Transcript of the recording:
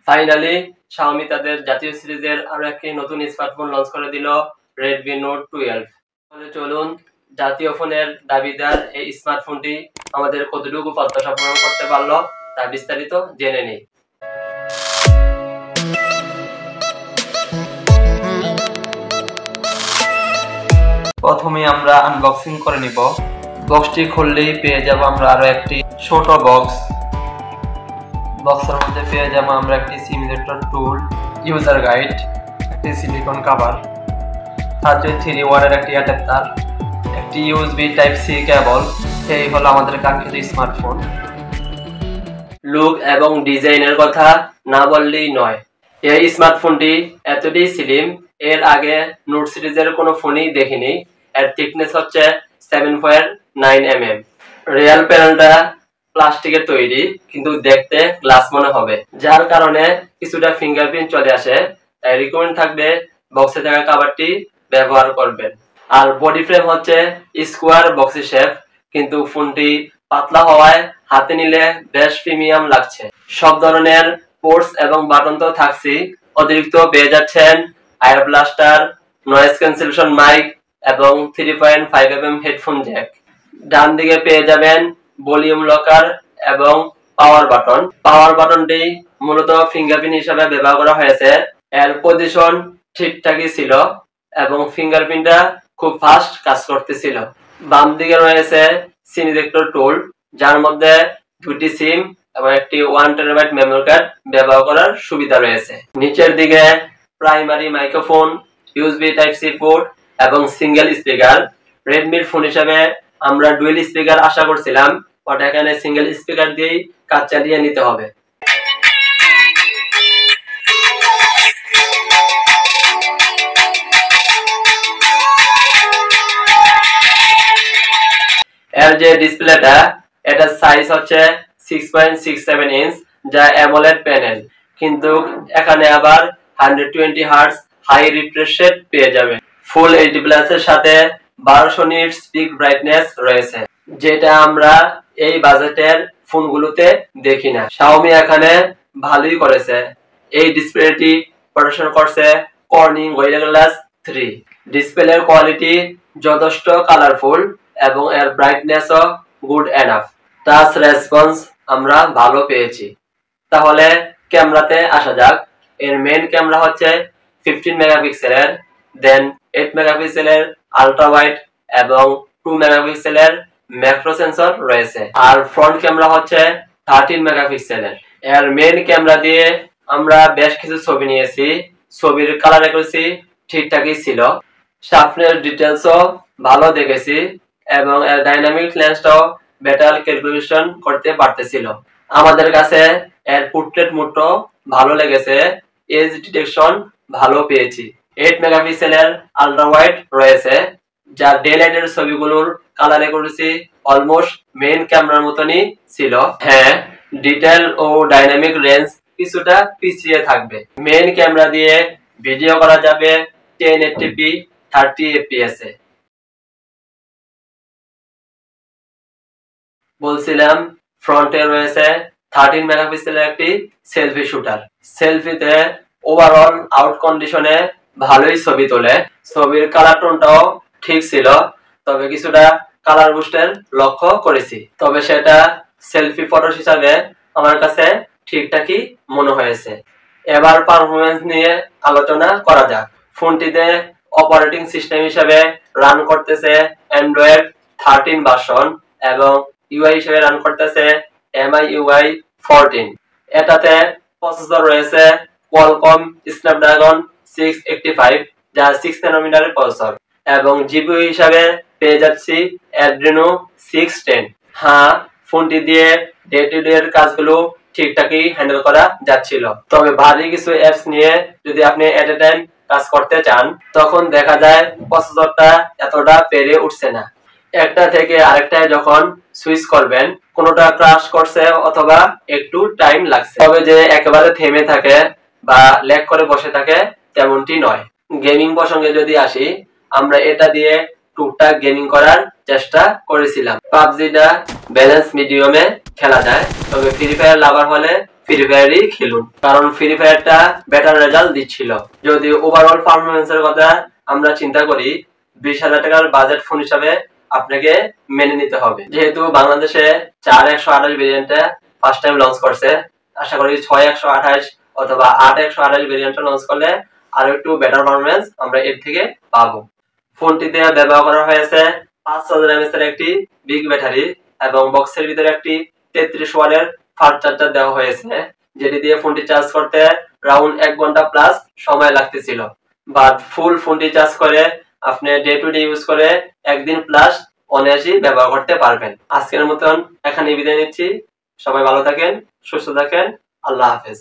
Finally Xiaomi তাদের জাতীয় সিরিজের আরো একটি নতুন স্মার্টফোন লঞ্চ করে দিল, Redmi Note 12। তাহলে চলুন জাতীয় ফোনের দাবিদার এই স্মার্টফোনটি আমাদের কতটুকু প্রত্যাশা পূরণ করতে পারলো তা বিস্তারিত জেনে নেই। প্রথমে আমরা আনবক্সিং করে নিব। বক্সটি খুললেই পেয়ে যাব আমরা আরো একটি ছোট বক্স। বক্সের মধ্যে পেয়ে যাব আমরা একটি সিমুলেটর টুল, ইউজার গাইড, একটি সিলিকন কভার, 3 ওয়াটের একটি অ্যাডাপ্টার, একটি ইউএসবি টাইপ সি কেবল। এই হলো আমাদের কাঙ্ক্ষিত স্মার্টফোন। লুক এবং ডিজাইনের কথা না বললেই নয়। এই স্মার্টফোনটি এতটাই স্লিম, এর আগে নোট সিরিজের কোনো ফোনই দেখিনি। এর থিকনেস হচ্ছে 7.9 mm। রিয়েল প্যানেলটা প্লাস্টিকের তৈরি, কিন্তু দেখতে গ্লাস মনে হবে, যার কারণে কিছুটা ফিঙ্গারপ্রিন্ট চলে আসে। তাই রিকমেন্ড থাকবে বক্সে থাকা কভারটি ব্যবহার করবেন। আর বডি ফ্রেম হচ্ছে স্কোয়ার বক্সি শেপ, কিন্তু ফোনটি পাতলা হওয়ায় হাতে নিলে বেশ প্রিমিয়াম লাগছে। সব ধরনের পোর্টস এবং বাটন তো থাকছেই, অতিরিক্ত পেয়ে যাচ্ছেন air blaster, noise cancellation mic এবং 3.5 mm হেডফোন জ্যাক। ডান দিকে পেয়ে যাবেন ভলিউম লকার এবং পাওয়ার বাটন। পাওয়ার বাটনটি মূলত ফিঙ্গারপ্রিন্ট হিসেবে ব্যবহার করা হয়েছে। এর পজিশন ঠিকঠাকই ছিল এবং ফিঙ্গারপ্রিন্টটা খুব ফাস্ট কাজ করতেছিল। বাম দিকে রয়েছে সিম ইজেক্টর টুল, যার মধ্যে 2টি সিম এবং একটি 1 TB মেমোরি কার্ড ব্যবহার করার সুবিধা রয়েছে। নিচের দিকে primary microphone, USB type C port এবং সিঙ্গেল স্পিকার। রেডমির ফোন হিসেবে আমরা ডুয়েল স্পিকার আশা করছিলাম, বাট এখানে সিঙ্গেল স্পিকার দিয়েই কাজ চালিয়ে নিতে হবে। এর যে ডিসপ্লেটা, এটার সাইজ হচ্ছে 6.67 ইঞ্চ, যা AMOLED প্যানেল, কিন্তু এখানে আবার 120 হার্টজ হাই রিফ্রেশ রেট পেয়ে যাবেন। ফুল এইচডি প্লাস এর সাথে 1200 নিটস পিক ব্রাইটনেস রয়েছে, যেটা আমরা এই বাজেটের ফোনগুলোতে দেখি না। Xiaomi এখানে ভালোই করেছে। এই ডিসপ্লেটি প্রদর্শন করছে কর্নিং গোরিলা গ্লাস 3। ডিসপ্লের কোয়ালিটি যথেষ্ট কালারফুল এবং এর ব্রাইটনেসও গুড এনাফ। টাচ রেসপন্স আমরা ভালো পেয়েছি। তাহলে ক্যামেরাতে আসা যাক। এর মেইন ক্যামেরা হচ্ছে 15 মেগাপিক্সেলের, দেন 8 মেগাপিক্সেলের আলট্রা ওয়াইড এবং 2 মেগাপিক্সেলের ম্যাক্রো সেন্সর রয়েছে। আর ফ্রন্ট ক্যামেরা হচ্ছে 13 মেগাপিক্সেলের। এর মেইন ক্যামেরা দিয়ে আমরা বেশ কিছু ছবি নিয়েছি। ছবির কালার অ্যাকুরেসি ঠিকঠাকই ছিল, শার্পনেস ডিটেলসও ভালো দেখেছি এবং এর ডাইনামিক লেন্সটাও বেটার ক্যালকুলেশন করতে পারতেছিল। আমাদের কাছে এর পোর্ট্রেট মোডটাও ভালো লেগেছে, এজ ডিটেকশন ভালো পেয়েছি। 8 মেগাপিক্সেলের আলট্রা ওয়াইড রয়েছে, যা ডে লাইটের ছবিগুলোর কালার অ্যাকুরেসি অলমোস্ট মেইন ক্যামেরার মতনই ছিল। হ্যাঁ, ডিটেল ও ডাইনামিক রেঞ্জ কিছুটা পিছিয়ে থাকবে। মেইন ক্যামেরা দিয়ে ভিডিও করা যাবে 1080p 30 fps এ। বলছিলাম ফ্রন্টে রয়েছে 13 মেগাপিক্সেলের একটি সেলফি শুটার। সেলফিতে ওভারঅল আউট কন্ডিশনে ভালোই ছবি তোলে। ছবির কালার টোনটাও ঠিক ছিল, তবে কিছুটা কালার বুস্টের লক্ষ্য করেছি, তবে সেটা সেলফি ফটো হিসাবে আমার কাছে ঠিকঠাকই মনে হয়েছে। এবার পারফরমেন্স নিয়ে আলোচনা করা যাক। ফোনটিতে অপারেটিং সিস্টেম হিসেবে রান করতেছে অ্যান্ড্রয়েড 13 ভার্সন এবং ইউআই হিসেবে রান করতেছে MIUI 14। এটাতে প্রসেসর রয়েছে কোয়ালকম স্ন্যাপড্রাগন 685, যা 6 ন্যানোমিটারের প্রসেসর, এবং জিপিইউ হিসাবে পেয়ে যাচ্ছি Adreno 610। হ্যাঁ, ফোনটি দিয়ে ডে টু ডে এর কাজগুলো ঠিকঠাকই হ্যান্ডেল করা যাচ্ছিল, তবে ভারী কিছু অ্যাপস নিয়ে যদি আপনি এট এ টাইম কাজ করতে চান, তখন দেখা যায় প্রসেসরটা এতটা পেরে উঠছে না। একটা থেকে আরেকটায় যখন সুইচ করবেন, কোনোটা ক্র্যাশ করছে অথবা একটু টাইম লাগছে, তবে যে একেবারে থেমে থাকে বা ল্যাগ করে বসে থাকে তেমনটি নয়। গেমিং প্রসঙ্গে যদি আসি, আমরা এটা দিয়ে টুকটাক গেমিং করার চেষ্টা করেছিলাম। পাবজিটা ব্যালেন্স মিডিয়ামে খেলা যায়, তবে ফ্রি ফায়ার লাভার হলে ফ্রি ফায়ারই খেলুন, কারণ ফ্রি ফায়ারটা বেটার রেজাল্ট দিচ্ছিল। যদি ওভারঅল পারফরমেন্সের কথা আমরা চিন্তা করি, 20,000 টাকার বাজেট ফোন হিসাবে আপনাকে মেনে নিতে হবে। যেহেতু বাংলাদেশে 4128 ভেরিয়েন্টে ফার্স্ট টাইম লঞ্চ করছে, আশা করি 6128 অথবা 8128 ভেরিয়েন্টে লঞ্চ করলে আরো একটু বেটার পারফরমেন্স আমরা এর থেকে পাবো। ফোনটিতে ব্যবহার করা হয়েছে 5000 mAh এর একটি বিগ ব্যাটারি এবং বক্সের ভিতরে একটি 33 ওয়াটের ফাস্ট চার্জার দেওয়া হয়েছে, যেটি দিয়ে ফোনটি চার্জ করতে রাউন্ড 1 ঘন্টা প্লাস সময় লাগতেছিল। বাট ফুল ফোনটি চার্জ করে আপনি ডে টু ডে ইউজ করে একদিন প্লাস অনায়াসই ব্যবহার করতে পারবেন। আজকের মতন এখানে বিদায় নিচ্ছি। সবাই ভালো থাকেন, সুস্থ থাকেন। আল্লাহ হাফেজ।